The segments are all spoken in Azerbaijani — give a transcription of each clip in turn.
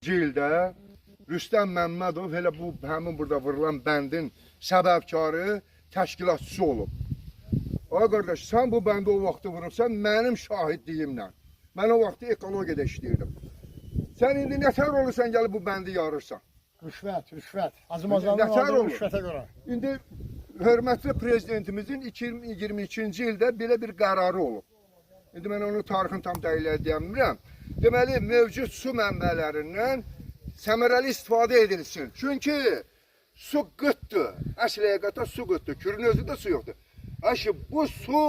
ildə Rüstəm Məmmədov elə bu həmin burada vurulan bəndin səbəbkarı, təşkilatçısı olub. Ay qardaş, sən bu bəndi o vaxtı vurubsan, mənim şahidliyimlə. Mən o vaxtı ekologiyada işləyirdim. Sən indi nətər olursan gəlib bu bəndi yarırsan? Rüşvət. Azərbaycanın aldığı rüşvətə görə. İndi hörmətli prezidentimizin 2022-ci ildə belə bir qərarı olub. İndi mən onun tarixini tam dəqiq deyəmirəm. Deməli, mövcud su mənbələrindən səmərəli istifadə edilsin. Çünki su qıtdır. Əsl həqiqətdə su qıtdır. Kürün özündə su yoxdur. Əşi, bu su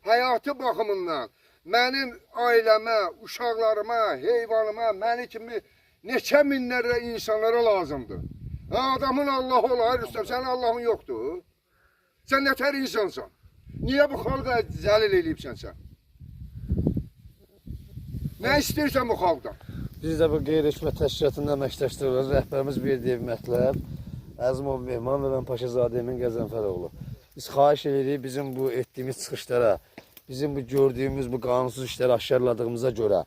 həyatı baxımından mənim ailəmə, uşaqlarıma, heyvanıma, məni kimi neçə minlərlə insanlara lazımdır. Adamın Allahı olar, Rüstəm, sənin Allahın yoxdur. Sən nətər insansan? Niyə bu xalqa zəlil eləyibsən sən? Nə istəyirsən bu xalqdan? Biz də bu qeyri-hökumət təşkilatının əməkdaşlarımız, rəhbərimiz verdiyi mətləb Əzimov Mehman və mən Paşazadə Emin Qəzənfəroğlu. Biz xahiş edirik bizim bu etdiyimiz çıxışlara, bizim bu gördüyümüz bu qanunsuz işləri aşkarladığımıza görə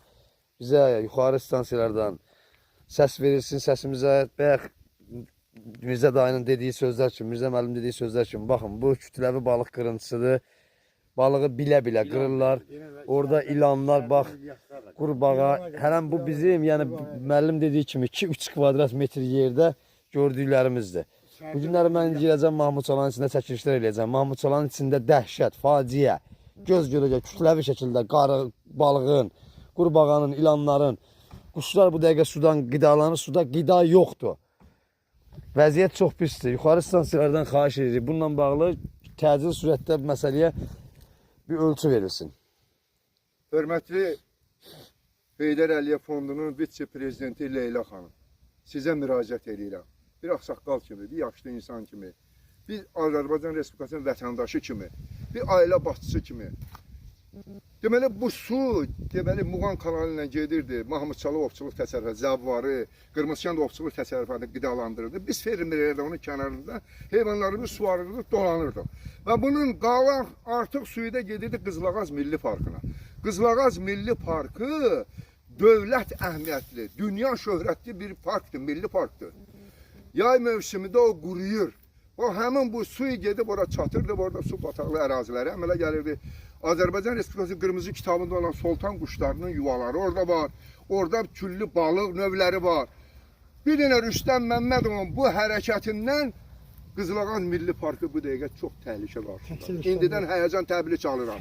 bizə yuxarı stansiyalardan səs verilsin, səsimizə bəyək Mirzə dayının dediyi sözlər kimi, Mirzə müəllim dediyi sözlər kimi, baxın bu kütləvi balıq qırıntısıdır. Balığı bilə-bilə qırırlar. Orada ilanlar, bax, qurbağa. Hələm bu bizim, yəni müəllim dediyi kimi 2-3 kvadrat metr yerdə gördüklərimizdir. Bu günləri mən girəcəm Mahmud Çalanın içində çəkilişlər eləyəcəm. Mahmud Çalanın içində dəhşət, faciə, göz görəcək, kütləvi şəkildə qarı, balığın, qurbağanın, ilanların, quşlar bu dəqiqə sudan qidalanır, suda qida yoxdur. Vəziyyət çox pisdir. Yuxarı stansiyalardan xahiş edirik. Bununla bağlı təcil sürətdə bu məsələyə bir ölçü verilsin. Hörmətli Heydər Əliyev Fondunun vitse-prezidenti Leyla xanım, sizə müraciət edirəm. Bir ağsaqqal kimi, bir yaşlı insan kimi, bir Azərbaycan Respublikasının vətəndaşı kimi, bir ailə başçısı kimi. Deməli, bu su, deməli, Muğan kanalı ilə gedirdi, Mahmud Çalı ovçuluq təsərrüfatı, Zəvvarı, Qırmızıkənd ovçuluq təsərrüfatını qidalandırırdı. Biz fermerlərdə onun kənarında heyvanlarımızı suvarırdıq, dolanırdıq. Və bunun qalan artıq suyu da gedirdi Qızılağaz Milli Parkına. Qızılağaz Milli Parkı dövlət əhəmiyyətli, dünya şöhrətli bir parkdır, milli parkdır. Yay mövsümündə o quruyur. O həmin bu suyu gedib ora çatırdı, orada su bataqlı əraziləri əmələ gəlirdi. Azərbaycan Respublikası Qırmızı kitabında olan soltan quşlarının yuvaları orada var. Orada küllü balıq növləri var. Bir dənə Rüstəm Məmmədovun bu hərəkətindən Qızılağaz Milli Parkı bu dəqiqə çox təhlükə qarşıdır. İndidən həyəcan təbili çalıram.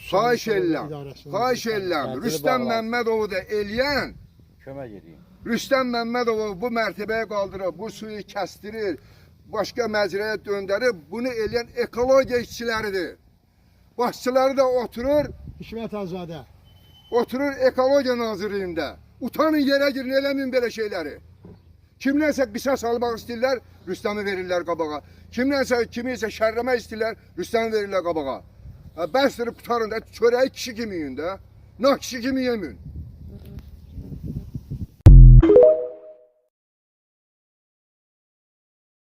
Xahiş edirəm. Rüstəm Məmmədovu da eləyən, Kömək edeyim. Rüstəm Məmmədovu bu mərtəbəyə qaldırıb, bu suyu kəstirir, başqa məcrəyə döndərib, bunu eləyən ekologiya işçiləridir. Başçıları da oturur, Hikmət Azadə. Oturur Ekologiya Nazirliyində. Utanın yerə girin, eləmin belə şeyləri. Kimlərsə qisas almaq istəyirlər, Rüstəmi verirlər qabağa. Kimisə şərləmək istəyirlər, Rüstəmi verirlər qabağa. Bəsdir, qutarın da çörəyi kişi kimi yiyin də. Nah kişi kimi yemin.